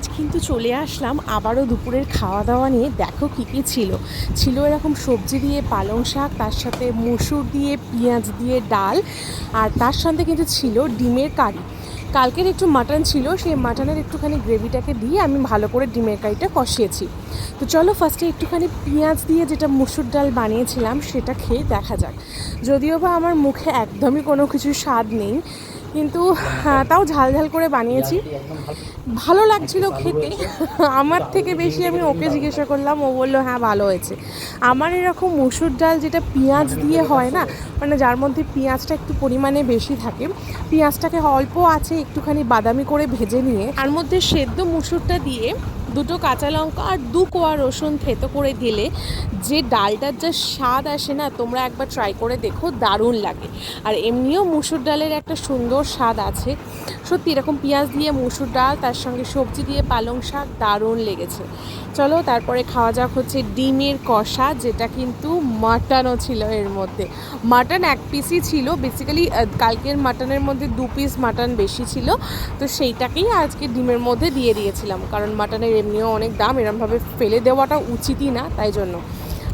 আজ কিন্তু চলে আসলাম আবারও দুপুরের খাওয়া দাওয়া নিয়ে। দেখো কী কী ছিল এরকম সবজি দিয়ে পালং শাক, তার সাথে মসুর দিয়ে পেঁয়াজ দিয়ে ডাল, আর তার সাথে কিন্তু ছিল ডিমের কারি। কালকের একটু মাটন ছিল, সেই মাটনের একটুখানি গ্রেভিটাকে দিয়ে আমি ভালো করে ডিমের কারিটা কষিয়েছি। তো চলো ফার্স্টে একটুখানি পেঁয়াজ দিয়ে যেটা মসুর ডাল বানিয়েছিলাম সেটা খেয়ে দেখা যাক। যদিও বা আমার মুখে একদমই কোনো কিছু স্বাদ নেই, কিন্তু তাও ঝাল ঝাল করে বানিয়েছি, ভালো লাগছিল খেতে। আমার থেকে বেশি আমি ওকে জিজ্ঞাসা করলাম, ও বললো হ্যাঁ ভালো হয়েছে। আমার এরকম মসুর ডাল যেটা পেঁয়াজ দিয়ে হয় না, মানে যার মধ্যে পেঁয়াজটা একটু পরিমাণে বেশি থাকে, পেঁয়াজটাকে অল্প আছে একটুখানি বাদামি করে ভেজে নিয়ে তার মধ্যে সেদ্ধ মসুরটা দিয়ে দুটো কাঁচা লঙ্কা আর 2 কোয়া রসুন থেতো করে দিলে যে ডালটার যা স্বাদ আসে না, তোমরা একবার ট্রাই করে দেখো, দারুণ লাগে। আর এমনিও মসুর ডালের একটা সুন্দর স্বাদ আছে। সত্যি এরকম পেঁয়াজ দিয়ে মসুর ডাল, তার সঙ্গে সবজি দিয়ে পালং শাক, দারুণ লেগেছে। চলো তারপরে খাওয়া যাক হচ্ছে ডিমের কষা, যেটা কিন্তু মাটনও ছিল এর মধ্যে। মাটন 1 পিসই ছিল, বেসিক্যালি কালকের মাটনের মধ্যে 2 পিস মাটন বেশি ছিল, তো সেইটাকেই আজকে ডিমের মধ্যে দিয়ে দিয়েছিলাম, কারণ মাটনের এমনিও অনেক দাম, এরমভাবে ফেলে দেওয়াটা উচিতই না, তাই জন্য।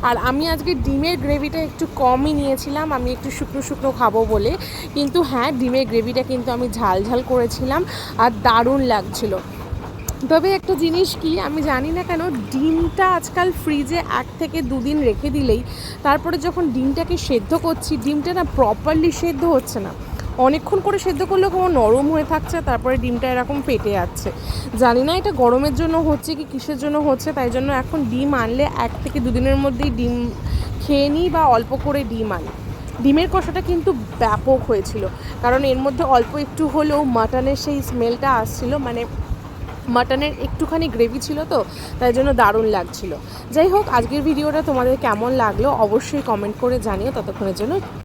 আর আমি আজকে ডিমের গ্রেভিটা একটু কমই নিয়েছিলাম, আমি একটু শুকনো শুকনো খাবো বলে। কিন্তু হ্যাঁ, ডিমের গ্রেভিটা কিন্তু আমি ঝাল ঝাল করেছিলাম আর দারুণ লাগছিল। তবে একটা জিনিস কি, আমি জানি না কেন ডিমটা আজকাল ফ্রিজে 1 থেকে 2 দিন রেখে দিলেই, তারপরে যখন ডিমটাকে সেদ্ধ করছি, ডিমটা না প্রপারলি সেদ্ধ হচ্ছে না। অনেকক্ষণ করে সেদ্ধ করলেও কোনো নরম হয়ে থাকছে, তারপরে ডিমটা এরকম ফেটে যাচ্ছে। জানি না এটা গরমের জন্য হচ্ছে কি কিসের জন্য হচ্ছে, তাই জন্য এখন ডিম আনলে 1 থেকে 2 দিনের মধ্যেই ডিম খেয়ে নিই, বা অল্প করে ডিম আনি। ডিমের কষাটা কিন্তু ব্যাপক হয়েছিল, কারণ এর মধ্যে অল্প একটু হলেও মাটনের সেই স্মেলটা আসছিল, মানে মাটনের একটুখানি গ্রেভি ছিল, তো তাই জন্য দারুণ লাগছিল। যাই হোক, আজকের ভিডিওটা তোমাদের কেমন লাগলো অবশ্যই কমেন্ট করে জানিও। ততক্ষণের জন্য